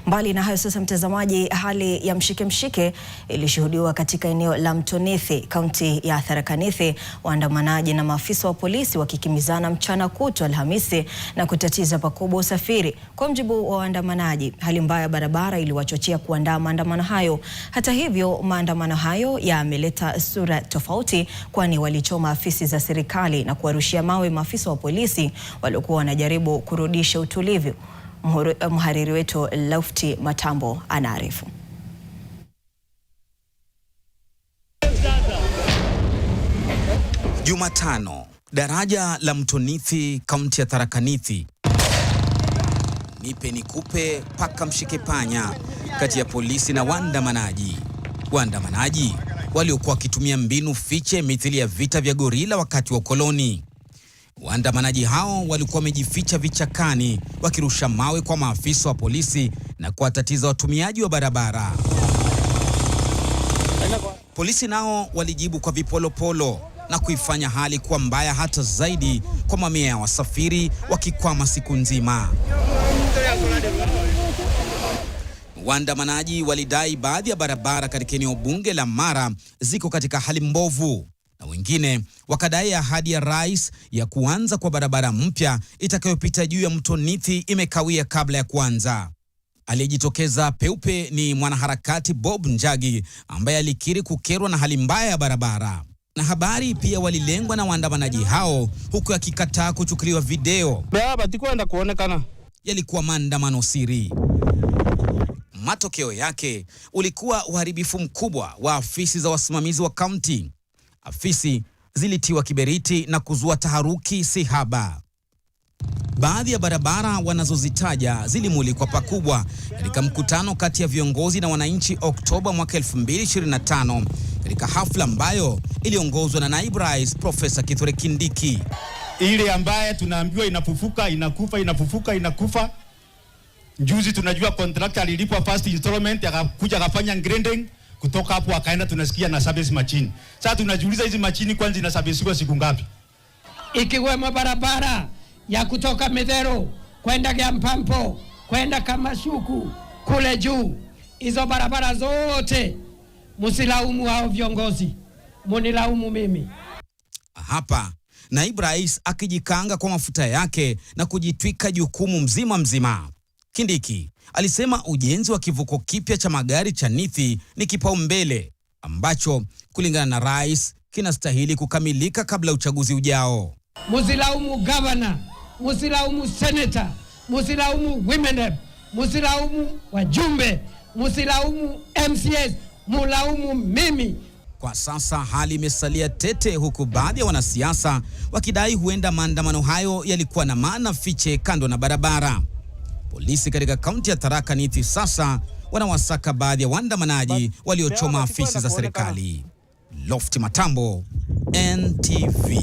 Mbali na hayo sasa, mtazamaji, hali ya mshike ilishuhudiwa katika eneo la Mto Nithi, kaunti ya Tharaka Nithi, waandamanaji na maafisa wa polisi wakikimbizana mchana kutwa Alhamisi na kutatiza pakubwa usafiri. Kwa mjibu wa waandamanaji, hali mbaya ya barabara iliwachochea kuandaa maandamano hayo. Hata hivyo, maandamano hayo yameleta sura tofauti, kwani walichoma afisi za serikali na kuwarushia mawe maafisa wa polisi waliokuwa wanajaribu kurudisha utulivu. Mhariri wetu Lofty Matambo anaarifu. Jumatano, daraja la Mto Nithi, kaunti ya Tharaka Nithi. Nipe nikupe paka mshike panya kati ya polisi na waandamanaji. Waandamanaji waliokuwa wakitumia mbinu fiche mithili ya vita vya gorila wakati wa ukoloni. Waandamanaji hao walikuwa wamejificha vichakani wakirusha mawe kwa maafisa wa polisi na kuwatatiza watumiaji wa barabara. Polisi nao walijibu kwa vipolopolo na kuifanya hali kuwa mbaya hata zaidi kwa mamia ya wasafiri wakikwama siku nzima. Waandamanaji walidai baadhi ya barabara katika eneo bunge la Mara ziko katika hali mbovu, na wengine wakadai ahadi ya rais ya kuanza kwa barabara mpya itakayopita juu ya Mto Nithi imekawia kabla ya kuanza. Aliyejitokeza peupe ni mwanaharakati Bob Njagi, ambaye alikiri kukerwa na hali mbaya ya barabara. Na habari pia walilengwa na waandamanaji hao, huku akikataa kuchukuliwa video. Yalikuwa maandamano siri. Matokeo yake ulikuwa uharibifu mkubwa wa afisi za wasimamizi wa kaunti. Afisi zilitiwa kiberiti na kuzua taharuki si haba. Baadhi ya barabara wanazozitaja zilimulikwa pakubwa katika mkutano kati ya viongozi na wananchi Oktoba mwaka 2025 katika hafla ambayo iliongozwa na naibu rais Profesa Kithure Kindiki. Ile ambaye tunaambiwa inafufuka, inakufa, inafufuka, inakufa. Juzi tunajua contractor alilipwa first installment, akakuja akafanya grinding, kutoka hapo akaenda tunasikia na service machine. Sasa tunajiuliza hizi machine kwanza inasabisiwa siku ngapi? Ikiwemo barabara ya kutoka Medero kwenda Gampampo kwenda Kamashuku kule juu, hizo barabara zote msilaumu hao viongozi, munilaumu mimi. Hapa naibu rais akijikanga kwa mafuta yake na kujitwika jukumu mzima. Kindiki alisema ujenzi wa kivuko kipya cha magari cha Nithi ni kipaumbele ambacho kulingana na rais kinastahili kukamilika kabla uchaguzi ujao. Musilaumu governor, musilaumu senator, musilaumu women rep, musilaumu wajumbe, musilaumu MCS, mulaumu mimi. Kwa sasa hali imesalia tete, huku baadhi ya wanasiasa wakidai huenda maandamano hayo yalikuwa na maana fiche kando na barabara. Polisi katika kaunti ya Tharaka Nithi sasa wanawasaka baadhi ya waandamanaji waliochoma afisi za serikali. Lofty Matambo, NTV.